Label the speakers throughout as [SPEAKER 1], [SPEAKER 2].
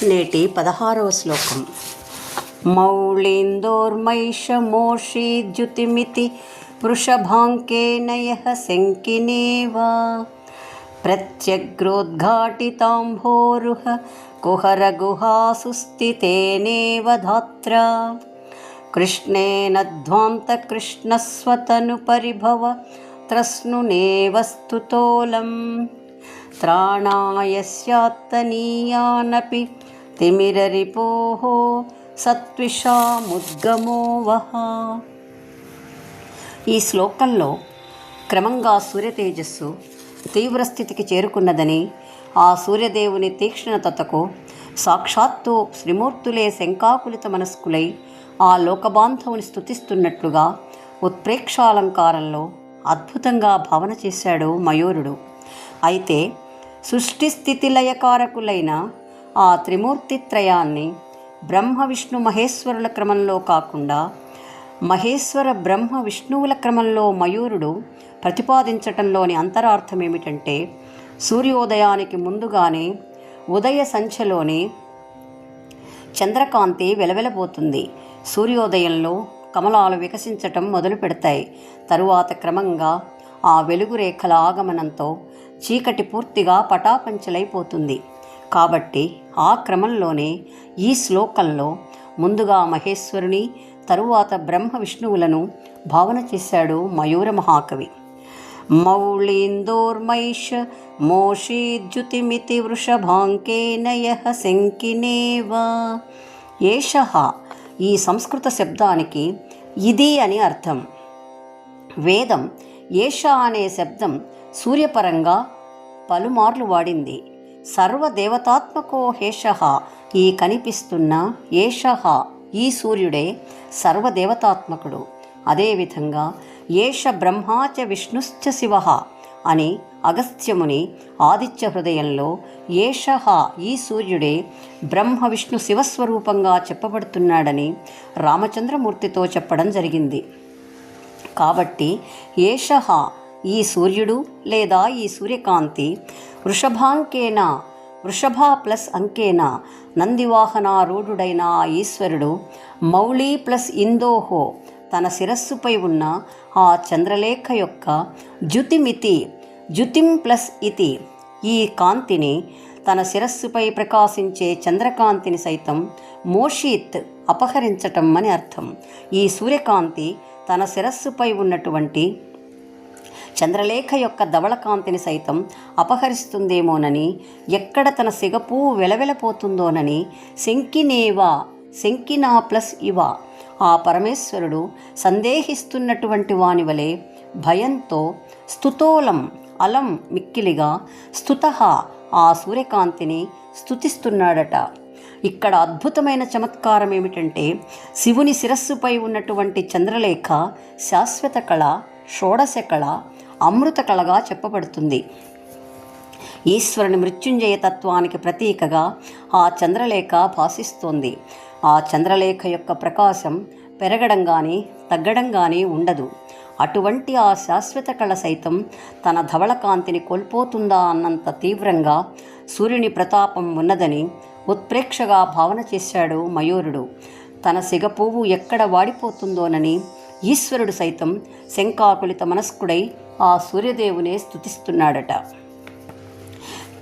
[SPEAKER 1] నేటి 16వ శ్లోకం. మౌళీందోర్మైషమోషీద్యుతిమితి వృషభాంకేన యః శంకినేవా ప్రత్యగ్రోద్ఘాటితాంభోరుహ కుహరగుహాసుస్థితేనేవ ధాత్రా కృష్ణేనధ్వాంతకృష్ణస్వతనుపరిభవ త్రస్నునేవ స్తుతోలం త్రాణాయ స్యాత్తనీయానపి తిమిరరిపోః సత్విషాముద్గమో వః. ఈ శ్లోకంలో క్రమంగా సూర్యతేజస్సు తీవ్రస్థితికి చేరుకున్నదని, ఆ సూర్యదేవుని తీక్ష్ణతకు సాక్షాత్తు శ్రీమూర్తులే శంకాకులిత మనస్కులై ఆ లోకబాంధవుని స్తుతిస్తున్నట్లుగా ఉత్ప్రేక్షాలంకారంలో అద్భుతంగా భావన చేశాడు మయూరుడు. అయితే సృష్టి స్థితి లయకారకులైన ఆ త్రిమూర్తిత్రయాన్ని బ్రహ్మ విష్ణు మహేశ్వరుల క్రమంలో కాకుండా మహేశ్వర బ్రహ్మ విష్ణువుల క్రమంలో మయూరుడు ప్రతిపాదించటంలోని అంతరార్థం ఏమిటంటే, సూర్యోదయానికి ముందుగానే ఉదయ సంధ్యలోనే చంద్రకాంతి వెలవెలబోతుంది. సూర్యోదయంలో కమలాలు వికసించటం మొదలు పెడతాయి. తరువాత క్రమంగా ఆ వెలుగు రేఖల ఆగమనంతో చీకటి పూర్తిగా పటాపంచలైపోతుంది. కాబట్టి ఆ క్రమంలోనే ఈ శ్లోకంలో ముందుగా మహేశ్వరుని, తరువాత బ్రహ్మ విష్ణువులను భావన చేశాడు మయూర మహాకవి. మౌళీందోర్మైష మోషీద్యుతిమితి వృషభాంకేన యః శంకినేవా. ఏషః ఈ సంస్కృత శబ్దానికి ఇది అని అర్థం. వేదం ఏష అనే శబ్దం సూర్యపరంగా పలుమార్లు వాడింది. సర్వదేవతాత్మకో హేషః, ఈ కనిపిస్తున్న ఏషః ఈ సూర్యుడే సర్వదేవతాత్మకుడు. అదేవిధంగా ఏష బ్రహ్మాచ విష్ణుశ్చ శివః అని అగస్త్యముని ఆదిత్య హృదయంలో ఏషః ఈ సూర్యుడే బ్రహ్మ విష్ణు శివస్వరూపంగా చెప్పబడుతున్నాడని రామచంద్రమూర్తితో చెప్పడం జరిగింది. కాబట్టి ఏషః ఈ సూర్యుడు లేదా ఈ సూర్యకాంతి వృషభాంకేన, వృషభ ప్లస్ అంకేన నందివాహనారూఢుడైన ఆ ఈశ్వరుడు, మౌళి ప్లస్ ఇందోహో తన శిరస్సుపై ఉన్న ఆ చంద్రలేఖ యొక్క ద్యుతిమితి, ద్యుతిం ప్లస్ ఇతి ఈ కాంతిని, తన శిరస్సుపై ప్రకాశించే చంద్రకాంతిని సైతం మోషీత్ అపహరించటం అని అర్థం. ఈ సూర్యకాంతి తన శిరస్సుపై ఉన్నటువంటి చంద్రలేఖ యొక్క ధవళకాంతిని సైతం అపహరిస్తుందేమోనని, ఎక్కడ తన సిగపు వెలవెలపోతుందోనని శంకినేవా, శంకినా ప్లస్ ఇవ ఆ పరమేశ్వరుడు సందేహిస్తున్నటువంటి వాని వలె భయంతో స్తుతోలం అలం మిక్కిలిగా స్తుతః ఆ సూర్యకాంతిని స్తుతిస్తున్నాడట. ఇక్కడ అద్భుతమైన చమత్కారం ఏమిటంటే, శివుని శిరస్సుపై ఉన్నటువంటి చంద్రలేఖ శాశ్వత కళ, షోడశ కళ, అమృత కళగా చెప్పబడుతుంది. ఈశ్వరుని మృత్యుంజయ తత్వానికి ప్రతీకగా ఆ చంద్రలేఖ భాసిస్తోంది. ఆ చంద్రలేఖ యొక్క ప్రకాశం పెరగడం కానీ తగ్గడం కానీ ఉండదు. అటువంటి ఆ శాశ్వత కళ సైతం తన ధవళకాంతిని కోల్పోతుందా అన్నంత తీవ్రంగా సూర్యుని ప్రతాపం ఉన్నదని ఉత్ప్రేక్షగా భావన చేశాడు మయూరుడు. తన సిగపువ్వు ఎక్కడ వాడిపోతుందోనని ఈశ్వరుడు సైతం శంకాకులిత మనస్కుడై ఆ సూర్యదేవునే స్తుతిస్తున్నాడట.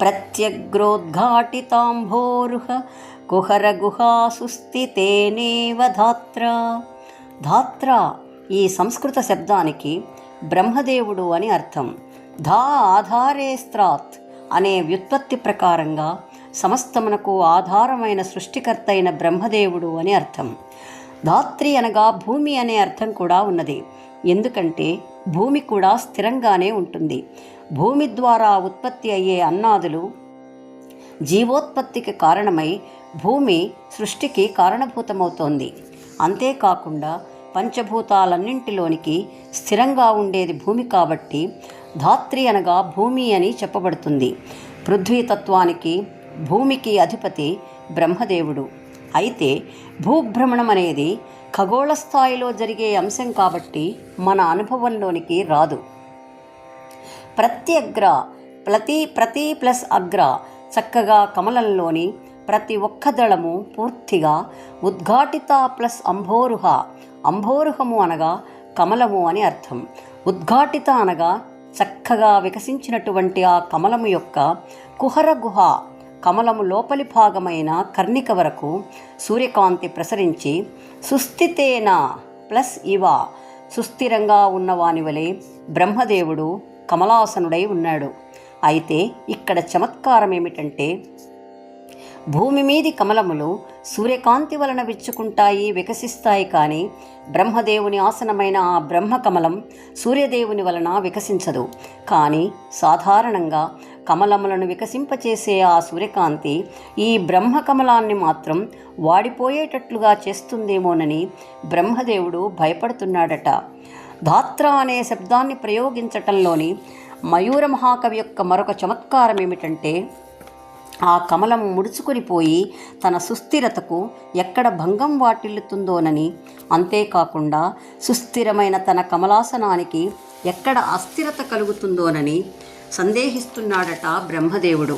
[SPEAKER 1] ప్రత్యగ్రోద్ఘాటితాంభోరుహ కుహరగుహాసుస్థితేనేవ ధాత్రా. ధాత్రా ఈ సంస్కృత శబ్దానికి బ్రహ్మదేవుడు అని అర్థం. ధా ఆధారే స్త్రాత్ అనే వ్యుత్పత్తి ప్రకారంగా సమస్తమునకు ఆధారమైన సృష్టికర్త అయిన బ్రహ్మదేవుడు అని అర్థం. ధాత్రి అనగా భూమి అనే అర్థం కూడా ఉన్నది. ఎందుకంటే భూమి కూడా స్థిరంగానే ఉంటుంది. భూమి ద్వారా ఉత్పత్తి అయ్యే అన్నాదులు జీవోత్పత్తికి కారణమై భూమి సృష్టికి కారణభూతమవుతోంది. అంతేకాకుండా పంచభూతాలన్నింటిలోనికి స్థిరంగా ఉండేది భూమి కాబట్టి ధాత్రి అనగా భూమి అని చెప్పబడుతుంది. పృథ్వీతత్వానికి భూమికి అధిపతి బ్రహ్మదేవుడు. అయితే భూభ్రమణం అనేది ఖగోళ స్థాయిలో జరిగే అంశం కాబట్టి మన అనుభవంలోనికి రాదు. ప్రత్యగ్ర ప్రతి ప్లస్ అగ్ర చక్కగా కమలంలోని ప్రతి ఒక్క దళము పూర్తిగా ఉద్ఘాటిత ప్లస్ అంభోరుహ. అంభోరుహము అనగా కమలము అని అర్థం. ఉద్ఘాటిత అనగా చక్కగా వికసించినటువంటి ఆ కమలము యొక్క కుహర గుహ, కమలము లోపలి భాగమైన కర్ణిక వరకు సూర్యకాంతి ప్రసరించి సుస్థితేన ప్లస్ ఇవ, సుస్థిరంగా ఉన్నవాని వలె బ్రహ్మదేవుడు కమలాసనుడై ఉన్నాడు. అయితే ఇక్కడ చమత్కారం ఏమిటంటే, భూమి మీది కమలములు సూర్యకాంతి వలన విచ్చుకుంటాయి, వికసిస్తాయి. కానీ బ్రహ్మదేవుని ఆసనమైన ఆ బ్రహ్మకమలం సూర్యదేవుని వలన వికసించదు. కానీ సాధారణంగా కమలములను వికసింపచేసే ఆ సూర్యకాంతి ఈ బ్రహ్మకమలాన్ని మాత్రం వాడిపోయేటట్లుగా చేస్తుందేమోనని బ్రహ్మదేవుడు భయపడుతున్నాడట. ధాత్ర అనే శబ్దాన్ని ప్రయోగించటంలోని మయూర మహాకవి యొక్క మరొక చమత్కారం ఏమిటంటే, ఆ కమలం ముడుచుకొని పోయి తన సుస్థిరతకు ఎక్కడ భంగం వాటిల్లుతుందోనని, అంతేకాకుండా సుస్థిరమైన తన కమలాసనానికి ఎక్కడ అస్థిరత కలుగుతుందోనని సందేహిస్తున్నాడట బ్రహ్మదేవుడు.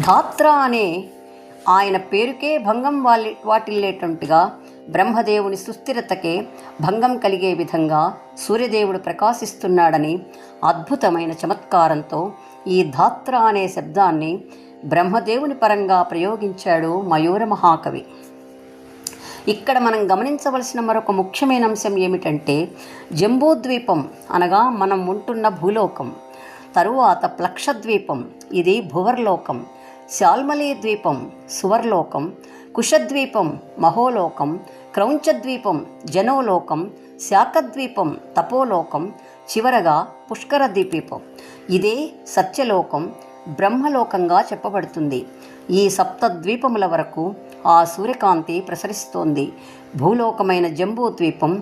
[SPEAKER 1] ధాత్ర అనే ఆయన పేరుకే భంగం వాటిల్లేటట్టుగా బ్రహ్మదేవుని సుస్థిరతకే భంగం కలిగే విధంగా సూర్యదేవుడు ప్రకాశిస్తున్నాడని అద్భుతమైన చమత్కారంతో ఈ ధాత్ర అనే శబ్దాన్ని బ్రహ్మదేవుని పరంగా ప్రయోగించాడు మయూర మహాకవి. ఇక్కడ మనం గమనించవలసిన మరొక ముఖ్యమైన అంశం ఏమిటంటే, జంబూద్వీపం అనగా మనం ఉంటున్న భూలోకం, తరువాత ప్లక్షద్వీపం, ఇది భువర్లోకం, శాల్మలీ ద్వీపం సువర్లోకం, కుశద్వీపం మహోలోకం, క్రౌంచద్వీపం జనోలోకం, శాకద్వీపం తపోలోకం, చివరగా పుష్కర ద్వీపం, ఇదే సత్యలోకం, బ్రహ్మలోకంగా చెప్పబడుతుంది. ఈ సప్తద్వీపముల వరకు ఆ సూర్యకాంతి ప్రసరిస్తోంది. భూలోకమైన జంబూద్వీపం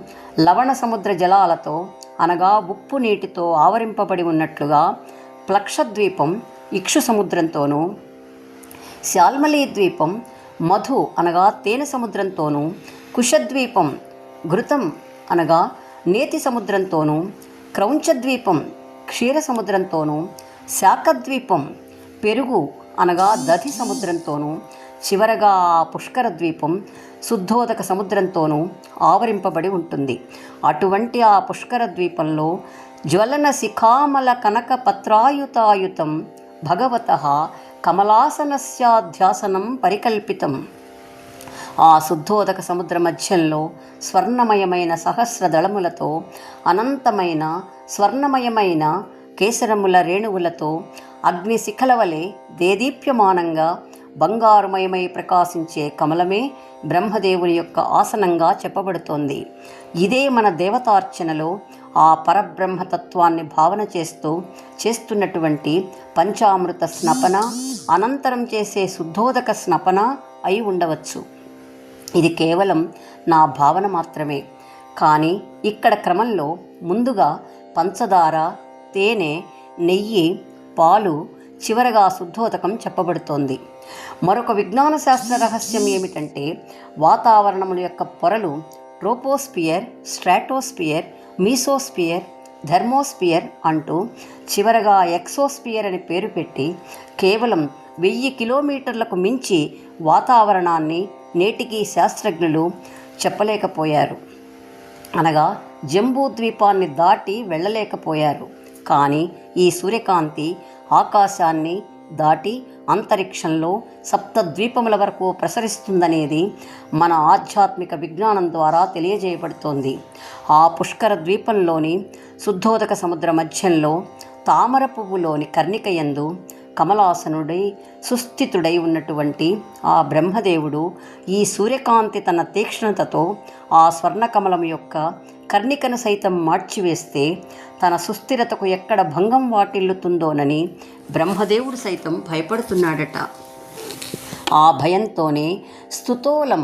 [SPEAKER 1] లవణ సముద్ర జలాలతో అనగా ఉప్పు నీటితో ఆవరింపబడి ఉన్నట్లుగా, ప్లక్షద్వీపం ఇక్షు సముద్రంతోనూ, శాల్మలీ ద్వీపం మధు అనగా తేనె సముద్రంతోనూ, కుశద్వీపం ఘృతం అనగా నేతి సముద్రంతోనూ, క్రౌంచద్వీపం క్షీర సముద్రంతోనూ, శాకద్వీపం పెరుగు అనగా దధి సముద్రంతోనూ, చివరగా పుష్కర ద్వీపం శుద్ధోదక సముద్రంతోనూ ఆవరింపబడి ఉంటుంది. అటువంటి ఆ పుష్కర ద్వీపంలో జ్వలన శిఖామల కనక పత్రాయుతాయుతం భగవతః కమలాసనస్యాధ్యాసనం పరికల్పితం. ఆ శుద్ధోదక సముద్ర మధ్యంలో స్వర్ణమయమైన సహస్ర దళములతో, అనంతమైన స్వర్ణమయమైన కేసరముల రేణువులతో, అగ్ని శిఖల వలె దేదీప్యమానంగా బంగారుమయమై ప్రకాశించే కమలమే బ్రహ్మదేవుని యొక్క ఆసనంగా చెప్పబడుతోంది. ఇదే మన దేవతార్చనలో ఆ పరబ్రహ్మతత్వాన్ని భావన చేస్తున్నటువంటి పంచామృత స్నపన, అనంతరం చేసే శుద్ధోదక స్నపన అయి ఉండవచ్చు. ఇది కేవలం నా భావన మాత్రమే. కానీ ఇక్కడ క్రమంలో ముందుగా పంచదార, తేనె, నెయ్యి, పాలు, చివరగా శుద్ధోదకం చెప్పబడుతోంది. మరొక విజ్ఞాన శాస్త్ర రహస్యం ఏమిటంటే, వాతావరణముల యొక్క పొరలు ట్రోపోస్పియర్, స్ట్రాటోస్పియర్, మీసోస్పియర్, థెర్మోస్పియర్ అంటూ చివరగా ఎక్సోస్పియర్ అని పేరు పెట్టి కేవలం 1000 కిలోమీటర్లకు మించి వాతావరణాన్ని నేటికీ శాస్త్రజ్ఞులు చెప్పలేకపోయారు. అనగా జంబూద్వీపాన్ని దాటి వెళ్ళలేకపోయారు. కానీ ఈ సూర్యకాంతి ఆకాశాన్ని దాటి అంతరిక్షంలో సప్తద్వీపముల వరకు ప్రసరిస్తుందనేది మన ఆధ్యాత్మిక విజ్ఞానం ద్వారా తెలియజేయబడుతోంది. ఆ పుష్కర ద్వీపంలోని శుద్ధోదక సముద్ర మధ్యంలో తామర పువ్వులోని కర్ణికయందు కమలాసనుడై సుస్థితుడై ఉన్నటువంటి ఆ బ్రహ్మదేవుడు ఈ సూర్యకాంతి తన తీక్ష్ణతతో ఆ స్వర్ణకమలం యొక్క కర్ణికను సైతం మార్చివేస్తే తన సుస్థిరతకు ఎక్కడ భంగం వాటిల్లుతుందోనని బ్రహ్మదేవుడు సైతం భయపడుతున్నాడట. ఆ భయంతోనే స్తుతోలం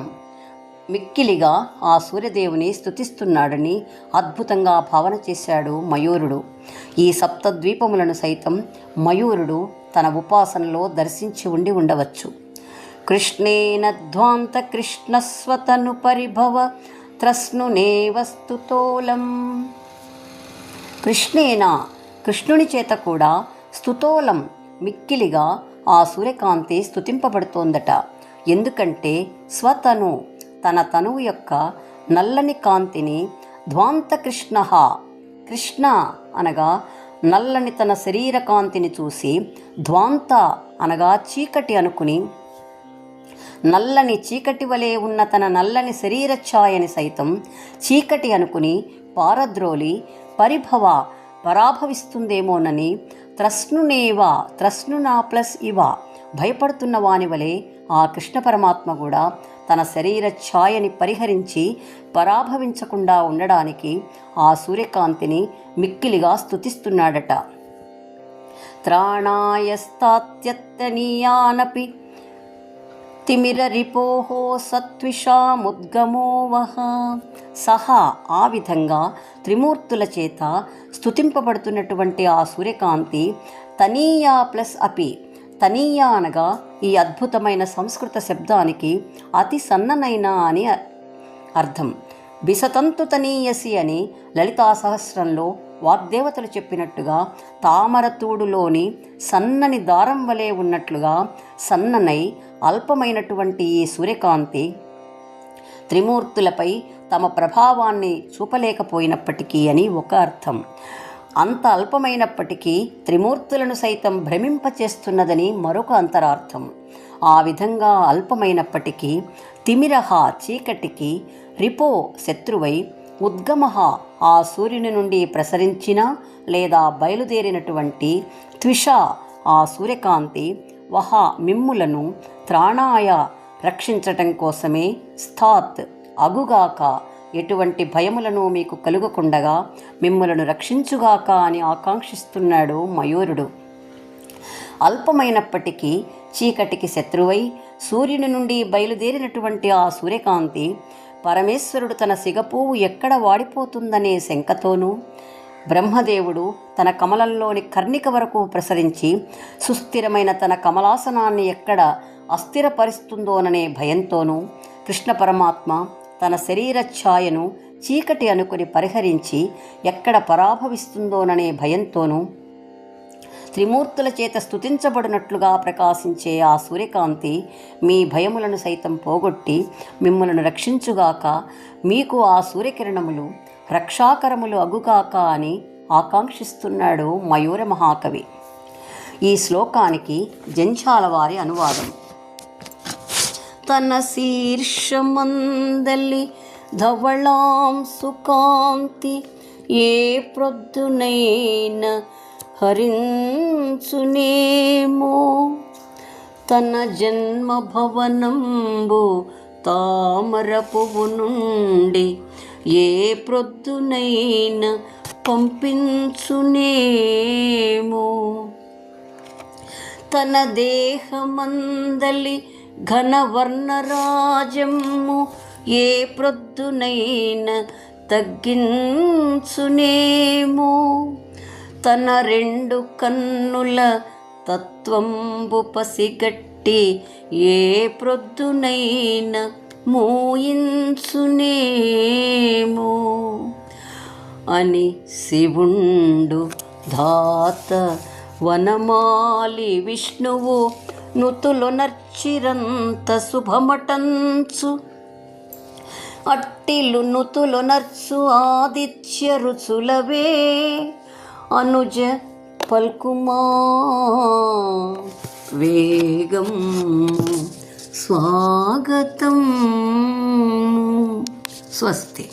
[SPEAKER 1] మిక్కిలిగా ఆ సూర్యదేవుని స్తుతిస్తున్నాడని అద్భుతంగా భావన చేశాడు మయూరుడు. ఈ సప్తద్వీపములను సైతం మయూరుడు తన ఉపాసనలో దర్శించి ఉండి ఉండవచ్చు. కృష్ణేన ధ్వాంత కృష్ణస్వతను పరిభవ త్రస్నునేవ స్తుతోలం. కృష్ణేన కృష్ణుని చేత కూడా స్తుతోలం మిక్కిలిగా ఆ సూర్యకాంతి స్తుతింపబడుతోందట. ఎందుకంటే స్వతను, తన తనువు యొక్క నల్లని కాంతిని ధ్వాంత కృష్ణ, కృష్ణ అనగా నల్లని తన శరీర కాంతిని చూసి ధ్వాంత అనగా చీకటి అనుకుని, నల్లని చీకటి వలె ఉన్న తన నల్లని శరీర ఛాయని సైతం చీకటి అనుకుని పారద్రోలి పరాభవిస్తుందేమోనని త్రస్నునేవా త్రస్నునా ప్లస్ ఇవ భయపడుతున్న వాని వలె ఆ కృష్ణ పరమాత్మ కూడా తన శరీర ఛాయని పరిహరించి పరాభవించకుండా ఉండడానికి ఆ సూర్యకాంతిని మిక్కిలిగా స్తుతిస్తున్నాడట. త్రాణాయస్తాత్యత్తనీయానపి తిమిరరిపోః సత్విషాముద్గమో వః. సహా ఆ విధంగా త్రిమూర్తుల చేత స్తుతింపబడుతున్నటువంటి ఆ సూర్యకాంతి తనీయా ప్లస్ అపి, తనీయా అనగా ఈ అద్భుతమైన సంస్కృత శబ్దానికి అతి సన్ననైన అని అర్థం. బిసతంతు తనీయసి అని లలితా సహస్రంలో వాగ్దేవతలు చెప్పినట్టుగా తామరతూడులోని సన్నని దారం వలె ఉన్నట్లుగా సన్ననై అల్పమైనటువంటి ఈ సూర్యకాంతి త్రిమూర్తులపై తమ ప్రభావాన్ని చూపలేకపోయినప్పటికీ అని ఒక అర్థం. అంత అల్పమైనప్పటికీ త్రిమూర్తులను సైతం భ్రమింపచేస్తున్నదని మరొక అంతరార్థం. ఆ విధంగా అల్పమైనప్పటికీ తిమిరహ చీకటికి, రిపో శత్రువై, ఉద్గమః ఆ సూర్యుని నుండి ప్రసరించిన లేదా బయలుదేరినటువంటి, త్విష ఆ సూర్యకాంతి, వహ మిమ్ములను, త్రాణాయ రక్షించటం కోసమే, స్థాత్ అగుగాక ఎటువంటి భయములను మీకు కలుగకుండగా మిమ్ములను రక్షించుగాక అని ఆకాంక్షిస్తున్నాడు మయూరుడు. అల్పమైనప్పటికీ చీకటికి శత్రువై సూర్యుని నుండి బయలుదేరినటువంటి ఆ సూర్యకాంతి పరమేశ్వరుడు తన సిగపువ్వు ఎక్కడ వాడిపోతుందనే శంకతోనూ, బ్రహ్మదేవుడు తన కమలంలోని కర్ణిక వరకు ప్రసరించి సుస్థిరమైన తన కమలాసనాన్ని ఎక్కడ అస్థిరపరుస్తుందోననే భయంతోనూ, కృష్ణ పరమాత్మ తన శరీర ఛాయను చీకటి అనుకుని పరిహరించి ఎక్కడ పరాభవిస్తుందోననే భయంతోనూ త్రిమూర్తుల చేత స్తుతించబడినట్లుగా ప్రకాశించే ఆ సూర్యకాంతి మీ భయములను సైతం పోగొట్టి మిమ్మలను రక్షించుగాక, మీకు ఆ సూర్యకిరణములు రక్షాకరములు అగుగాక అని ఆకాంక్షిస్తున్నాడు మయూర మహాకవి. ఈ శ్లోకానికి జంఝాల వారి అనువాదం. తన శీర్షమందలి ధవళాం సుకాంతి ఏ ప్రొద్దునైన హరించునేమో, తన జన్మభవనంబు తామర పువ్వు నుండి ఏ ప్రొద్దునైన పంపించునేమో, తన దేహమందలి ఘనవర్ణరాజము ఏ ప్రొద్దునైన తగ్గించునేమో, తన రెండు కన్నుల తత్వంబు పసిగట్టి ఏ ప్రొద్దునైన మూయించునేమో అని శివుండు ధాత వనమాలి విష్ణువు నుతులొనర్చిరంత శుభమటంచు, అట్టిలు నుతులొనర్చు ఆదిత్య రుచులవే అనుజ పల్కుమా వేగం స్వాగతం. స్వస్తి.